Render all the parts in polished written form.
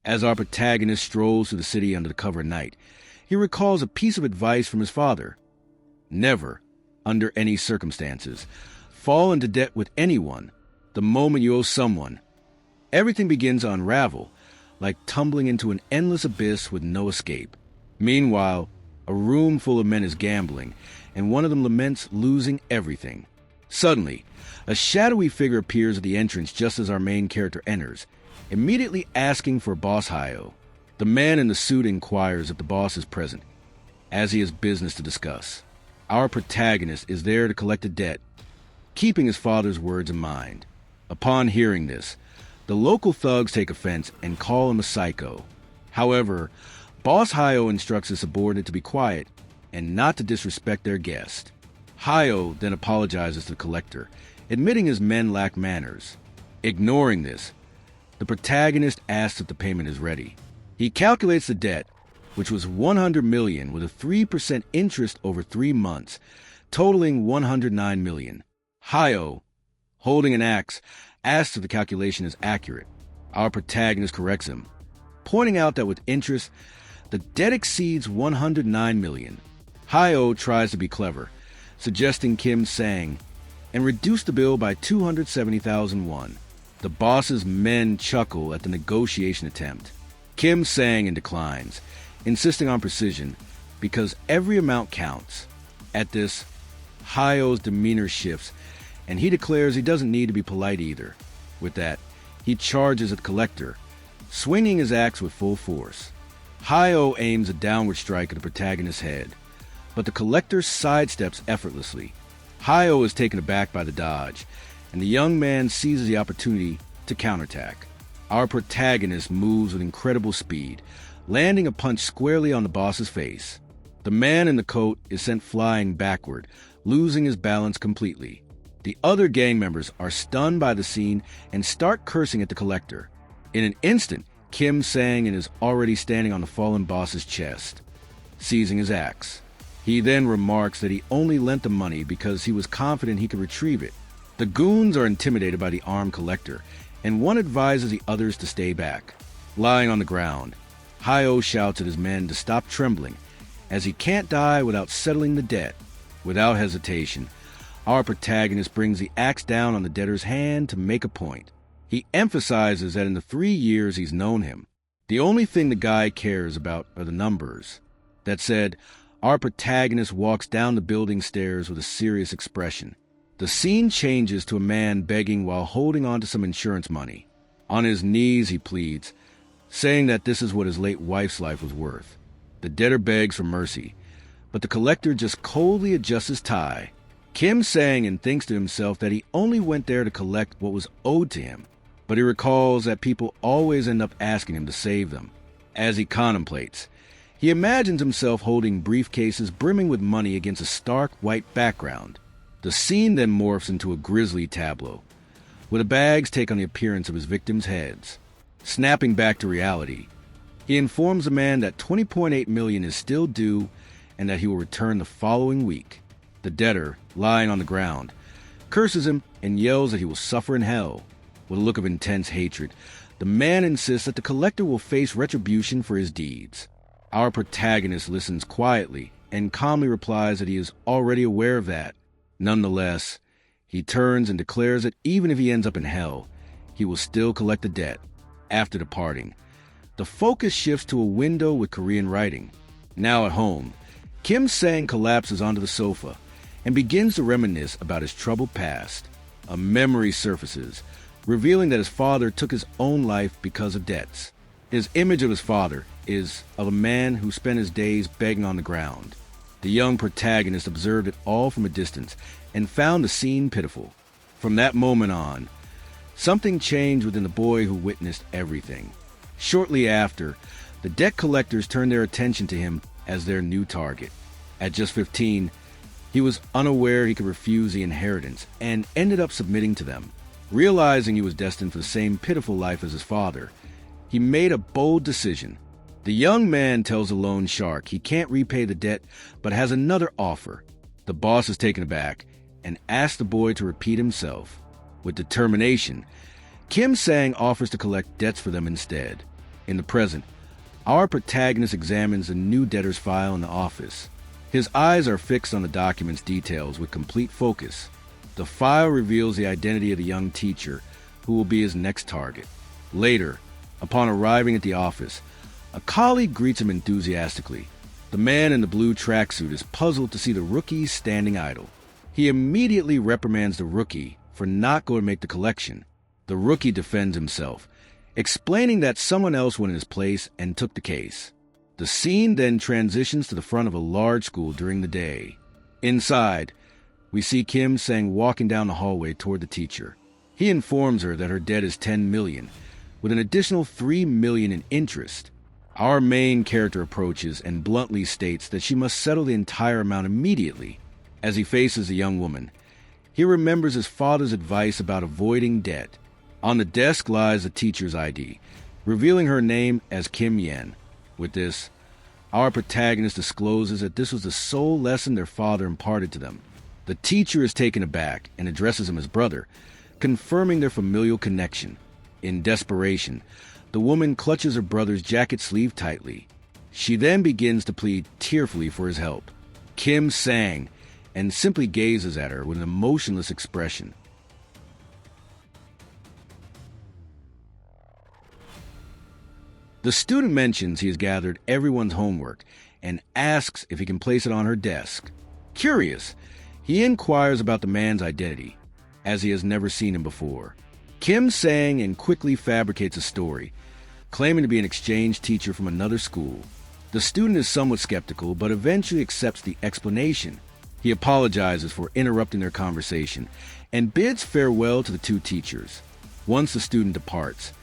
As our protagonist strolls through the city under the cover of night, he recalls a piece of advice from his father. Never, under any circumstances, fall into debt with anyone the moment you owe someone. Everything begins to unravel, like tumbling into an endless abyss with no escape. Meanwhile, a room full of men is gambling, and one of them laments losing everything. Suddenly, a shadowy figure appears at the entrance just as our main character enters, immediately asking for Boss Hayo. The man in the suit inquires if the boss is present, as he has business to discuss. Our protagonist is there to collect a debt, keeping his father's words in mind. Upon hearing this, the local thugs take offense and call him a psycho. However, Boss Hayo instructs his subordinate to be quiet and not to disrespect their guest. Hayo then apologizes to the collector, admitting his men lack manners. Ignoring this, the protagonist asks if the payment is ready. He calculates the debt, which was 100 million with a 3% interest over 3 months, totaling 109 million. Hayo, holding an axe, asks if the calculation is accurate. Our protagonist corrects him, pointing out that with interest, the debt exceeds 109 million. Hayo tries to be clever, suggesting Kim Sang, and reduce the bill by 270,000 won. The boss's men chuckle at the negotiation attempt. Kim Sang declines, insisting on precision, because every amount counts. At this, Hayo's demeanor shifts, and he declares he doesn't need to be polite either. With that, he charges at the collector, swinging his axe with full force. Hayo aims a downward strike at the protagonist's head, but the collector sidesteps effortlessly. Hayo is taken aback by the dodge, and the young man seizes the opportunity to counterattack. Our protagonist moves with incredible speed, landing a punch squarely on the boss's face. The man in the coat is sent flying backward, losing his balance completely. The other gang members are stunned by the scene and start cursing at the collector. In an instant, Kim Sang is already standing on the fallen boss's chest, seizing his axe. He then remarks that he only lent the money because he was confident he could retrieve it. The goons are intimidated by the armed collector, and one advises the others to stay back. Lying on the ground, Hayo shouts at his men to stop trembling, as he can't die without settling the debt. Without hesitation, our protagonist brings the axe down on the debtor's hand to make a point. He emphasizes that in the 3 years he's known him, the only thing the guy cares about are the numbers. That said, our protagonist walks down the building stairs with a serious expression. The scene changes to a man begging while holding on to some insurance money. On his knees, he pleads, saying that this is what his late wife's life was worth. The debtor begs for mercy, but the collector just coldly adjusts his tie. Kim Sang thinks to himself that he only went there to collect what was owed to him, but he recalls that people always end up asking him to save them. As he contemplates, he imagines himself holding briefcases brimming with money against a stark white background. The scene then morphs into a grisly tableau, where the bags take on the appearance of his victims' heads. Snapping back to reality, he informs the man that 20.8 million is still due and that he will return the following week. The debtor, lying on the ground, curses him and yells that he will suffer in hell. With a look of intense hatred, the man insists that the collector will face retribution for his deeds. Our protagonist listens quietly and calmly replies that he is already aware of that. Nonetheless, he turns and declares that even if he ends up in hell, he will still collect the debt. After departing, the focus shifts to a window with Korean writing. Now at home, Kim Sang collapses onto the sofa and begins to reminisce about his troubled past. A memory surfaces, revealing that his father took his own life because of debts. His image of his father is of a man who spent his days begging on the ground. The young protagonist observed it all from a distance and found the scene pitiful. From that moment on, something changed within the boy who witnessed everything. Shortly after, the debt collectors turned their attention to him as their new target. At just 15, he was unaware he could refuse the inheritance and ended up submitting to them. Realizing he was destined for the same pitiful life as his father, he made a bold decision. The young man tells the loan shark he can't repay the debt but has another offer. The boss is taken aback and asks the boy to repeat himself. With determination, Kim Sang offers to collect debts for them instead. In the present, our protagonist examines a new debtor's file in the office. His eyes are fixed on the document's details with complete focus. The file reveals the identity of the young teacher who will be his next target. Later, upon arriving at the office, a colleague greets him enthusiastically. The man in the blue tracksuit is puzzled to see the rookie standing idle. He immediately reprimands the rookie for not going to make the collection. The rookie defends himself, explaining that someone else went in his place and took the case. The scene then transitions to the front of a large school during the day. Inside, we see Kim Sang walking down the hallway toward the teacher. He informs her that her debt is $10 million, with an additional $3 million in interest. Our main character approaches and bluntly states that she must settle the entire amount immediately. As he faces the young woman, he remembers his father's advice about avoiding debt. On the desk lies the teacher's ID, revealing her name as Kim Yen. With this, our protagonist discloses that this was the sole lesson their father imparted to them. The teacher is taken aback and addresses him as brother, confirming their familial connection. In desperation, the woman clutches her brother's jacket sleeve tightly. She then begins to plead tearfully for his help. Kim sang and simply gazes at her with an emotionless expression. The student mentions he has gathered everyone's homework and asks if he can place it on her desk. Curious, he inquires about the man's identity, as he has never seen him before. Kim sang and quickly fabricates a story, claiming to be an exchange teacher from another school. The student is somewhat skeptical, but eventually accepts the explanation. He apologizes for interrupting their conversation and bids farewell to the two teachers. Once the student departs,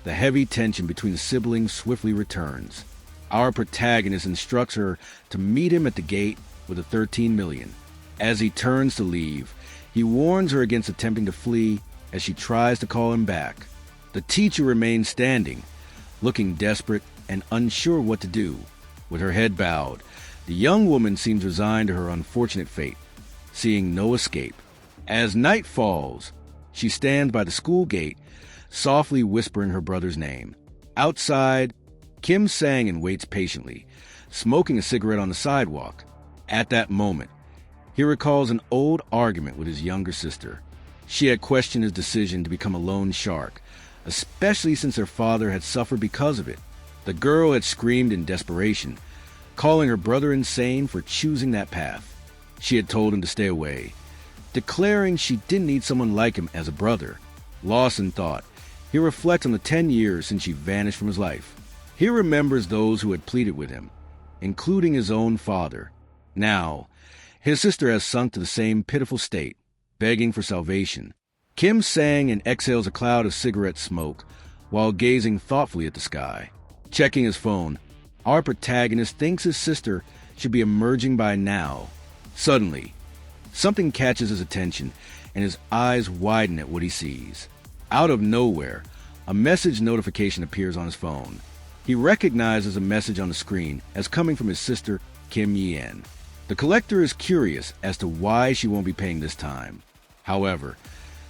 the heavy tension between the siblings swiftly returns. Our protagonist instructs her to meet him at the gate with the $13 million. As he turns to leave, he warns her against attempting to flee as she tries to call him back. The teacher remains standing, looking desperate and unsure what to do. With her head bowed, the young woman seems resigned to her unfortunate fate, seeing no escape. As night falls, she stands by the school gate, softly whispering her brother's name. Outside, Kim sang and waits patiently, smoking a cigarette on the sidewalk. At that moment, he recalls an old argument with his younger sister. She had questioned his decision to become a loan shark, especially since her father had suffered because of it. The girl had screamed in desperation, calling her brother insane for choosing that path. She had told him to stay away, declaring she didn't need someone like him as a brother. Lost in thought, he reflects on the 10 years since she vanished from his life. He remembers those who had pleaded with him, including his own father. Now, his sister has sunk to the same pitiful state, begging for salvation. Kim sang and exhales a cloud of cigarette smoke while gazing thoughtfully at the sky. Checking his phone, our protagonist thinks his sister should be emerging by now. Suddenly, something catches his attention and his eyes widen at what he sees. Out of nowhere, a message notification appears on his phone. He recognizes a message on the screen as coming from his sister, Kim Yen. The collector is curious as to why she won't be paying this time. However,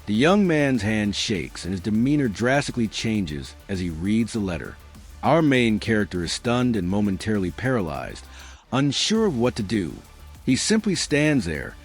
the young man's hand shakes and his demeanor drastically changes as he reads the letter. Our main character is stunned and momentarily paralyzed, unsure of what to do. He simply stands there,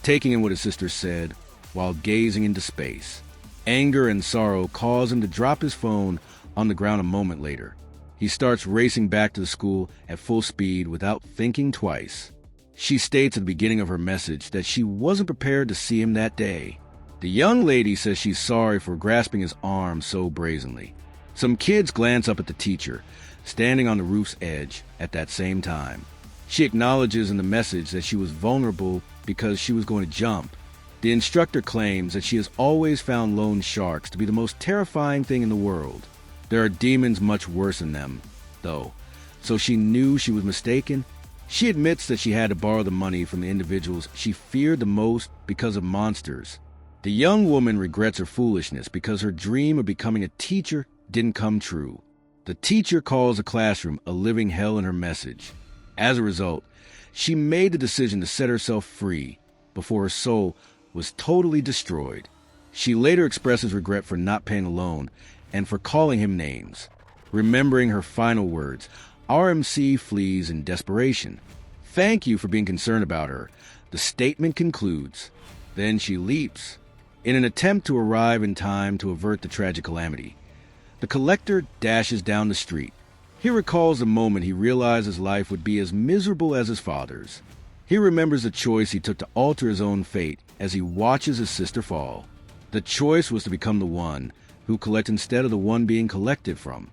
taking in what his sister said, while gazing into space. Anger and sorrow cause him to drop his phone on the ground a moment later. He starts racing back to the school at full speed without thinking twice. She states at the beginning of her message that she wasn't prepared to see him that day. The young lady says she's sorry for grasping his arm so brazenly. Some kids glance up at the teacher, standing on the roof's edge at that same time. She acknowledges in the message that she was vulnerable because she was going to jump. The instructor claims that she has always found loan sharks to be the most terrifying thing in the world. There are demons much worse than them, though, so she knew she was mistaken. She admits that she had to borrow the money from the individuals she feared the most because of monsters. The young woman regrets her foolishness because her dream of becoming a teacher didn't come true. The teacher calls the classroom a living hell in her message. As a result, she made the decision to set herself free before her soul was totally destroyed. She later expresses regret for not paying the loan and for calling him names. Remembering her final words, RMC flees in desperation. "Thank you for being concerned about her," the statement concludes. Then she leaps, in an attempt to arrive in time to avert the tragic calamity. The collector dashes down the street. He recalls the moment he realized his life would be as miserable as his father's. He remembers the choice he took to alter his own fate as he watches his sister fall. The choice was to become the one who collect instead of the one being collected from.